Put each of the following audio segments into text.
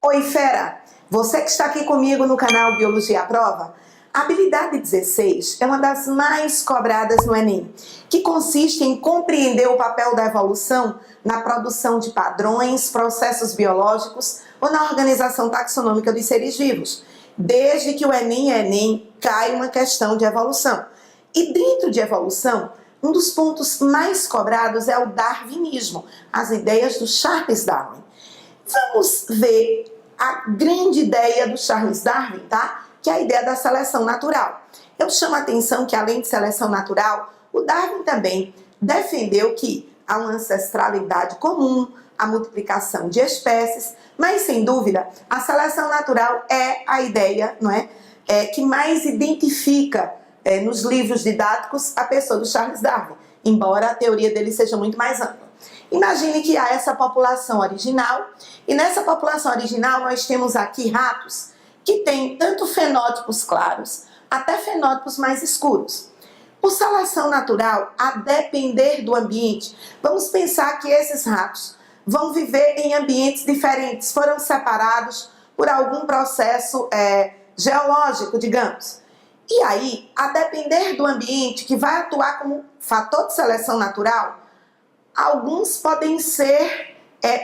Oi, fera! Você que está aqui comigo no canal Biologia à Prova, a habilidade 16 é uma das mais cobradas no Enem, que consiste em compreender o papel da evolução na produção de padrões, processos biológicos ou na organização taxonômica dos seres vivos. Desde que o Enem é Enem, cai uma questão de evolução. E dentro de evolução, um dos pontos mais cobrados é o darwinismo, as ideias do Charles Darwin. Vamos ver a grande ideia do Charles Darwin, tá? Que é a ideia da seleção natural. Eu chamo a atenção que, além de seleção natural, o Darwin também defendeu que há uma ancestralidade comum, a multiplicação de espécies, mas, sem dúvida, a seleção natural é a ideia, não é? Que mais identifica nos livros didáticos a pessoa do Charles Darwin, embora a teoria dele seja muito mais ampla. Imagine que há essa população original, e nessa população original nós temos aqui ratos que têm tanto fenótipos claros até fenótipos mais escuros. Por seleção natural, a depender do ambiente, vamos pensar que esses ratos vão viver em ambientes diferentes, foram separados por algum processo geológico, digamos. E aí, a depender do ambiente que vai atuar como fator de seleção natural, alguns podem ser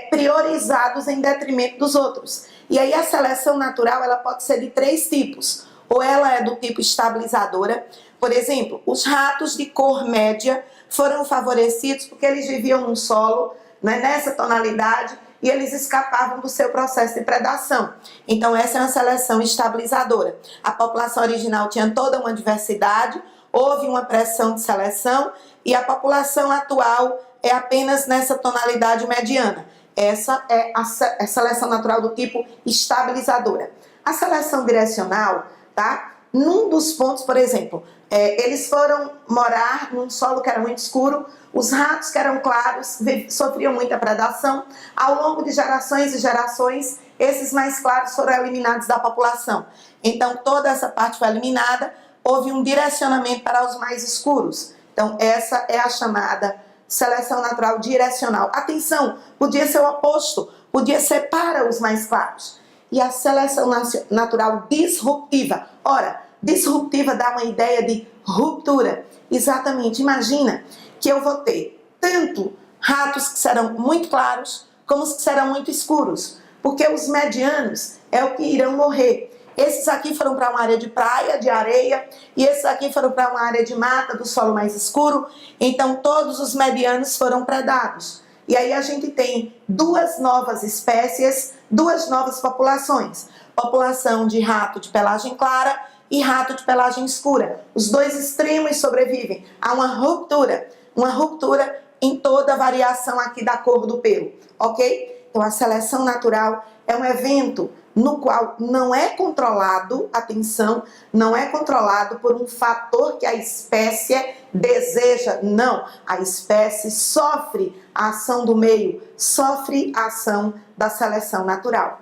priorizados em detrimento dos outros. E aí a seleção natural ela pode ser de 3 tipos. Ou ela é do tipo estabilizadora. Por exemplo, os ratos de cor média foram favorecidos porque eles viviam num solo, né, nessa tonalidade, e eles escapavam do seu processo de predação. Então essa é uma seleção estabilizadora. A população original tinha toda uma diversidade, houve uma pressão de seleção, e a população atual é apenas nessa tonalidade mediana. Essa é a seleção natural do tipo estabilizadora. A seleção direcional, tá? Num dos pontos, por exemplo, eles foram morar num solo que era muito escuro, os ratos que eram claros sofriam muita predação. Ao longo de gerações e gerações, esses mais claros foram eliminados da população. Então, toda essa parte foi eliminada, houve um direcionamento para os mais escuros. Então, essa é a chamada seleção natural direcional. Atenção, podia ser o oposto, podia ser para os mais claros. E a seleção natural disruptiva. Ora, disruptiva dá uma ideia de ruptura. Exatamente, imagina que eu vou ter tanto ratos que serão muito claros, como os que serão muito escuros. Porque os medianos é o que irão morrer. Esses aqui foram para uma área de praia, de areia, e esses aqui foram para uma área de mata, do solo mais escuro. Então, todos os medianos foram predados. E aí a gente tem 2 novas espécies, 2 novas populações. População de rato de pelagem clara e rato de pelagem escura. Os 2 extremos sobrevivem. Há uma ruptura em toda a variação aqui da cor do pelo, ok? Então, a seleção natural é um evento no qual não é controlado, atenção, não é controlado por um fator que a espécie deseja, não. A espécie sofre a ação do meio, sofre a ação da seleção natural.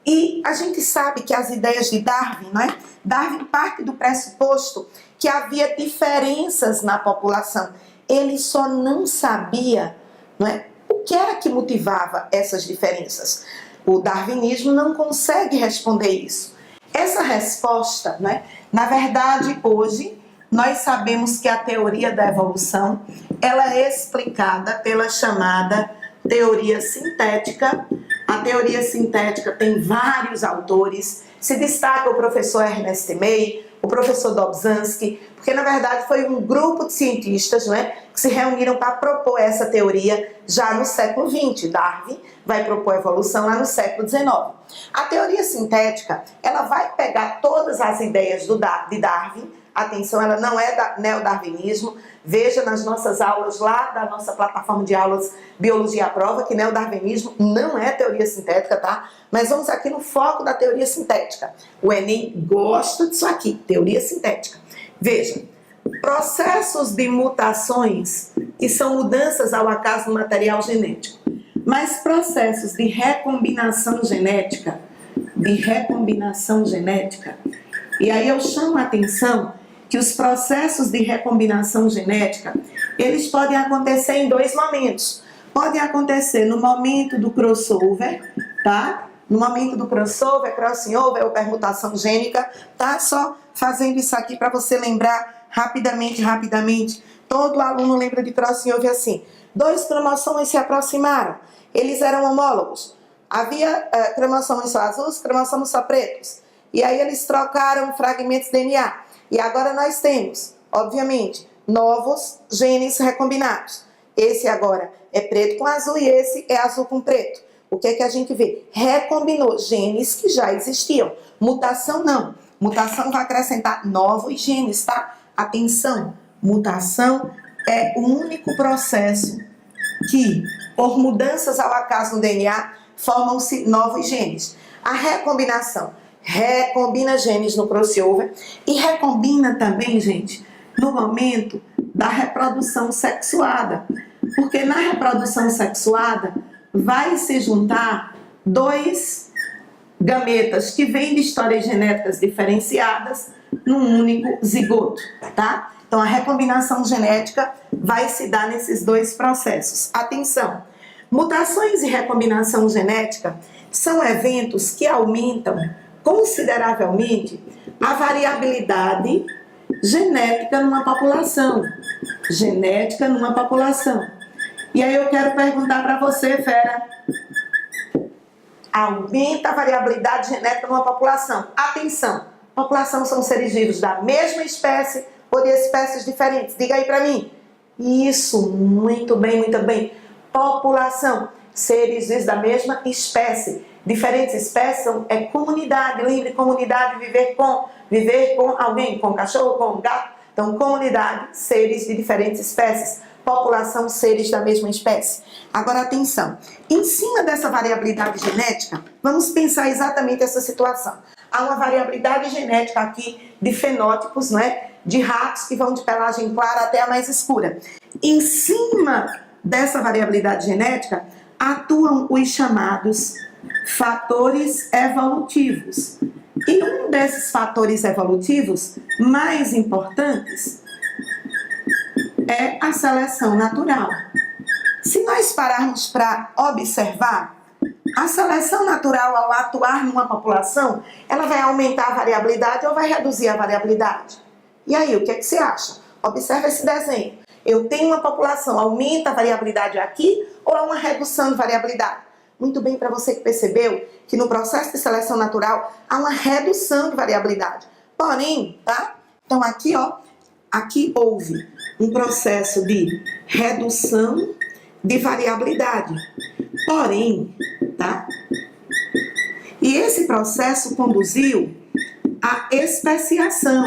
E a gente sabe que as ideias de Darwin, não é? Darwin parte do pressuposto que havia diferenças na população. Ele só não sabia, não é? O que era que motivava essas diferenças. O darwinismo não consegue responder isso. Essa resposta, né? Na verdade, hoje, nós sabemos que a teoria da evolução ela é explicada pela chamada teoria sintética. A teoria sintética tem vários autores, se destaca o professor Ernest May, o professor Dobzhansky, porque na verdade foi um grupo de cientistas, né, que se reuniram para propor essa teoria já no século XX. Darwin vai propor a evolução lá no século XIX. A teoria sintética, ela vai pegar todas as ideias de Darwin, atenção, ela não é neodarwinismo, veja nas nossas aulas lá da nossa plataforma de aulas Biologia à Prova, que neodarwinismo não é teoria sintética, tá? Mas vamos aqui no foco da teoria sintética. O Enem gosta disso aqui, teoria sintética. Veja, processos de mutações, que são mudanças ao acaso do material genético, mas processos de recombinação genética, e aí eu chamo a atenção que os processos de recombinação genética, eles podem acontecer em 2 momentos. Podem acontecer no momento do crossover, tá? No momento do crossover, crossing over ou permutação gênica, tá? Só fazendo isso aqui para você lembrar rapidamente. Todo aluno lembra de crossing over assim. 2 cromossomos se aproximaram. Eles eram homólogos. Havia cromossomos só azuis, cromossomos só pretos. E aí eles trocaram fragmentos de DNA. E agora nós temos, obviamente, novos genes recombinados. Esse agora é preto com azul e esse é azul com preto. O que é que a gente vê? Recombinou genes que já existiam. Mutação não. Mutação vai acrescentar novos genes, tá? Atenção, mutação é o único processo que, por mudanças ao acaso no DNA, formam-se novos genes. A recombinação recombina genes no crossover e recombina também, gente, no momento da reprodução sexuada. Porque na reprodução sexuada vai se juntar 2 gametas que vêm de histórias genéticas diferenciadas num único zigoto, tá? Então a recombinação genética vai se dar nesses 2 processos. Atenção! Mutações e recombinação genética são eventos que aumentam consideravelmente a variabilidade genética numa população. E aí eu quero perguntar para você, Fera, aumenta a variabilidade genética numa população. Atenção, população são seres vivos da mesma espécie ou de espécies diferentes? Diga aí para mim. Isso, muito bem. População, seres vivos da mesma espécie. Diferentes espécies é comunidade, lembre comunidade, viver com alguém, com cachorro, com gato. Então, comunidade, seres de diferentes espécies. População, seres da mesma espécie. Agora, atenção. Em cima dessa variabilidade genética, vamos pensar exatamente essa situação. Há uma variabilidade genética aqui de fenótipos, né? De ratos que vão de pelagem clara até a mais escura. Em cima dessa variabilidade genética, atuam os chamados fatores evolutivos. E um desses fatores evolutivos mais importantes é a seleção natural. Se nós pararmos para observar, a seleção natural, ao atuar numa população, ela vai aumentar a variabilidade ou vai reduzir a variabilidade? E aí, o que é que você acha? Observa esse desenho. Eu tenho uma população, aumenta a variabilidade aqui ou há uma redução de variabilidade? Muito bem, para você que percebeu que no processo de seleção natural há uma redução de variabilidade. Porém, tá? Então aqui, ó, aqui houve um processo de redução de variabilidade. Porém, tá? E esse processo conduziu à especiação,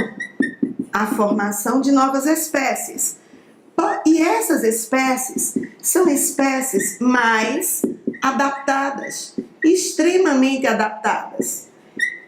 à formação de novas espécies. E essas espécies são espécies mais adaptadas, extremamente adaptadas.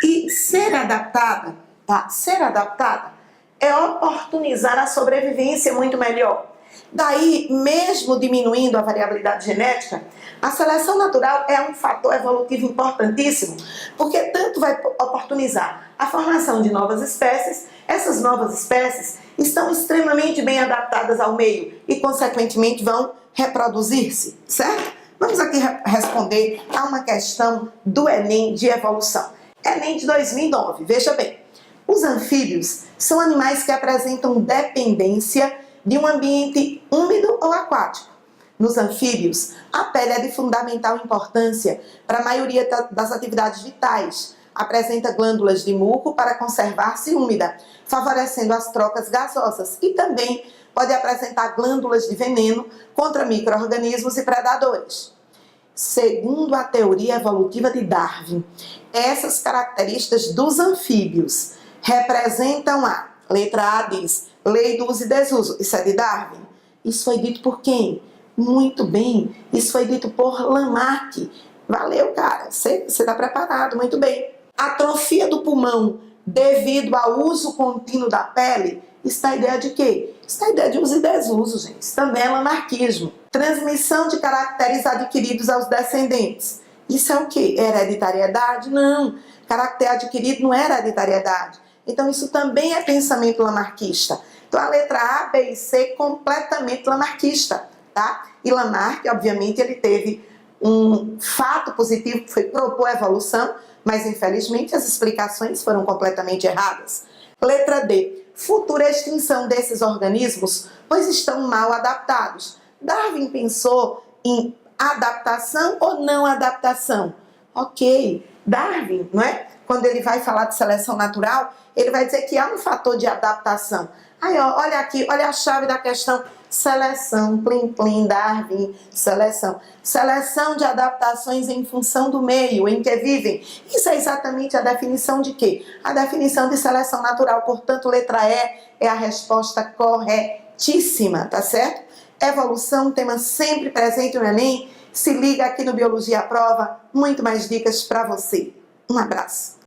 E ser adaptada, tá? Ser adaptada é oportunizar a sobrevivência muito melhor. Daí, mesmo diminuindo a variabilidade genética, a seleção natural é um fator evolutivo importantíssimo, porque tanto vai oportunizar a formação de novas espécies, essas novas espécies estão extremamente bem adaptadas ao meio e, consequentemente, vão reproduzir-se, certo? Vamos aqui responder a uma questão do Enem de evolução. Enem de 2009, veja bem. Os anfíbios são animais que apresentam dependência de um ambiente úmido ou aquático. Nos anfíbios, a pele é de fundamental importância para a maioria das atividades vitais. Apresenta glândulas de muco para conservar-se úmida, favorecendo as trocas gasosas, e também pode apresentar glândulas de veneno contra micro-organismos e predadores. Segundo a teoria evolutiva de Darwin, essas características dos anfíbios representam a letra A diz, lei do uso e desuso. Isso é de Darwin? Isso foi dito por quem? Muito bem, isso foi dito por Lamarck. Valeu, cara, você está preparado, muito bem. Atrofia do pulmão devido ao uso contínuo da pele, está a ideia de quê? Está a ideia de uso e desuso, gente. Isso também é lamarquismo. Transmissão de caracteres adquiridos aos descendentes. Isso é o quê? Hereditariedade? Não. Caráter adquirido não é hereditariedade. Então isso também é pensamento lamarquista. Então a letra A, B e C completamente lamarquista, tá? E Lamarck, obviamente, ele teve um fato positivo que foi propor a evolução, mas infelizmente as explicações foram completamente erradas. Letra D. Futura extinção desses organismos, pois estão mal adaptados. Darwin pensou em adaptação ou não adaptação? Ok, Darwin, não é? Quando ele vai falar de seleção natural, ele vai dizer que há um fator de adaptação. Aí, ó, olha aqui, olha a chave da questão. Seleção, plim, plim, Darwin, seleção. Seleção de adaptações em função do meio em que vivem. Isso é exatamente a definição de quê? A definição de seleção natural. Portanto, letra E é a resposta corretíssima, tá certo? Evolução, tema sempre presente no Enem. Se liga aqui no Biologia à Prova, muito mais dicas para você. Um abraço.